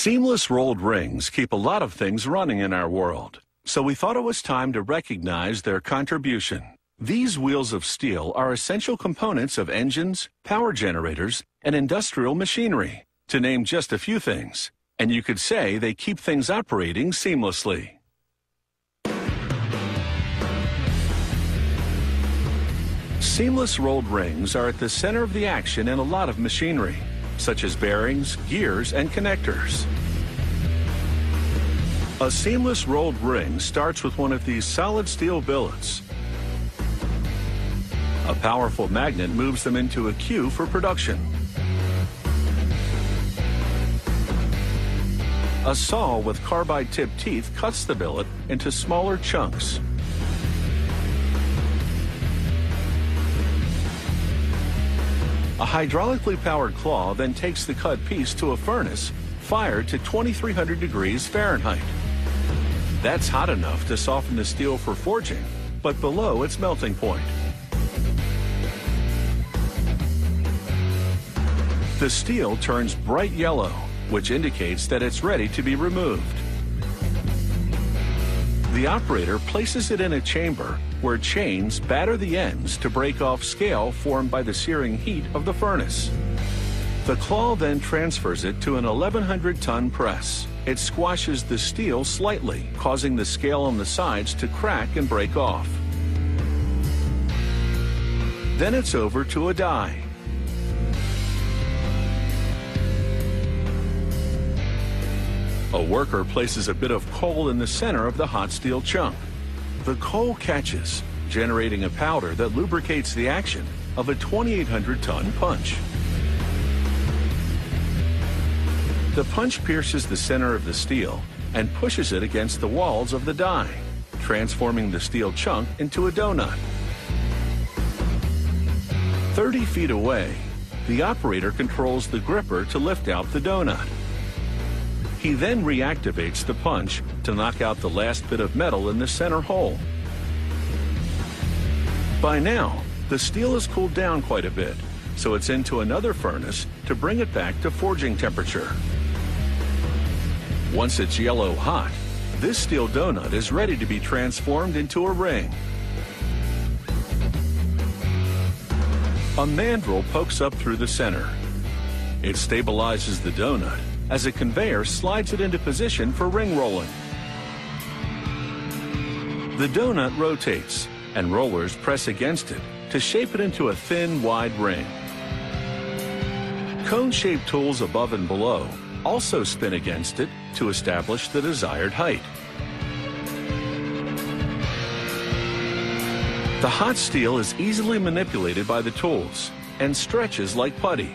Seamless rolled rings keep a lot of things running in our world, so we thought it was time to recognize their contribution. These wheels of steel are essential components of engines, power generators, and industrial machinery, to name just a few things, and you could say they keep things operating seamlessly. Seamless rolled rings are at the center of the action in a lot of machinery, such as bearings, gears, and connectors. A seamless rolled ring starts with one of these solid steel billets. A powerful magnet moves them into a queue for production. A saw with carbide-tipped teeth cuts the billet into smaller chunks. A hydraulically powered claw then takes the cut piece to a furnace fired to 2300 degrees Fahrenheit. That's hot enough to soften the steel for forging, but below its melting point. The steel turns bright yellow, which indicates that it's ready to be removed. The operator places it in a chamber where chains batter the ends to break off scale formed by the searing heat of the furnace. The claw then transfers it to an 1100-ton press. It squashes the steel slightly, causing the scale on the sides to crack and break off. Then it's over to a die. A worker places a bit of coal in the center of the hot steel chunk. The coal catches, generating a powder that lubricates the action of a 2,800-ton punch. The punch pierces the center of the steel and pushes it against the walls of the die, transforming the steel chunk into a donut. 30 feet away, the operator controls the gripper to lift out the donut. He then reactivates the punch to knock out the last bit of metal in the center hole. By now, the steel has cooled down quite a bit, so it's into another furnace to bring it back to forging temperature. Once it's yellow hot, this steel donut is ready to be transformed into a ring. A mandrel pokes up through the center. It stabilizes the donut as a conveyor slides it into position for ring rolling. The donut rotates, and rollers press against it to shape it into a thin, wide ring. Cone-shaped tools above and below also spin against it to establish the desired height. The hot steel is easily manipulated by the tools and stretches like putty.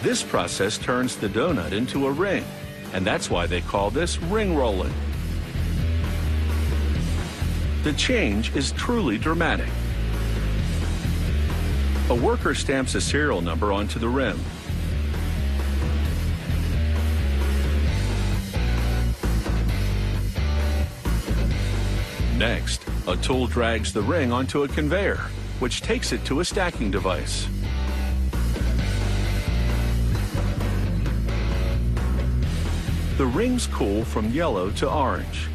This process turns the donut into a ring, and that's why they call this ring rolling. The change is truly dramatic. A worker stamps a serial number onto the rim. Next, a tool drags the ring onto a conveyor, which takes it to a stacking device. The rings cool from yellow to orange.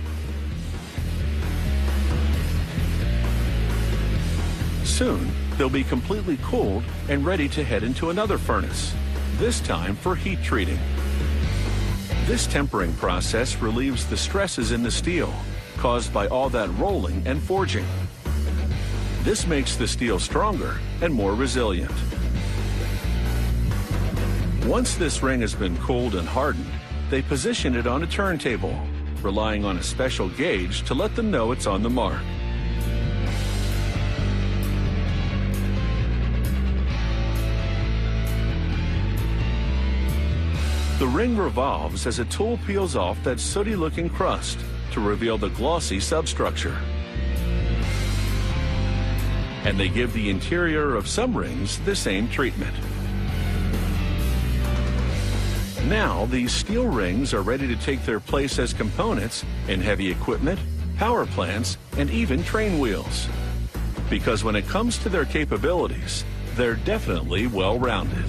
Soon, they'll be completely cooled and ready to head into another furnace, this time for heat treating. This tempering process relieves the stresses in the steel caused by all that rolling and forging. This makes the steel stronger and more resilient. Once this ring has been cooled and hardened, they position it on a turntable, relying on a special gauge to let them know it's on the mark. The ring revolves as a tool peels off that sooty-looking crust to reveal the glossy substructure. And they give the interior of some rings the same treatment. Now, these steel rings are ready to take their place as components in heavy equipment, power plants, and even train wheels. Because when it comes to their capabilities, they're definitely well-rounded.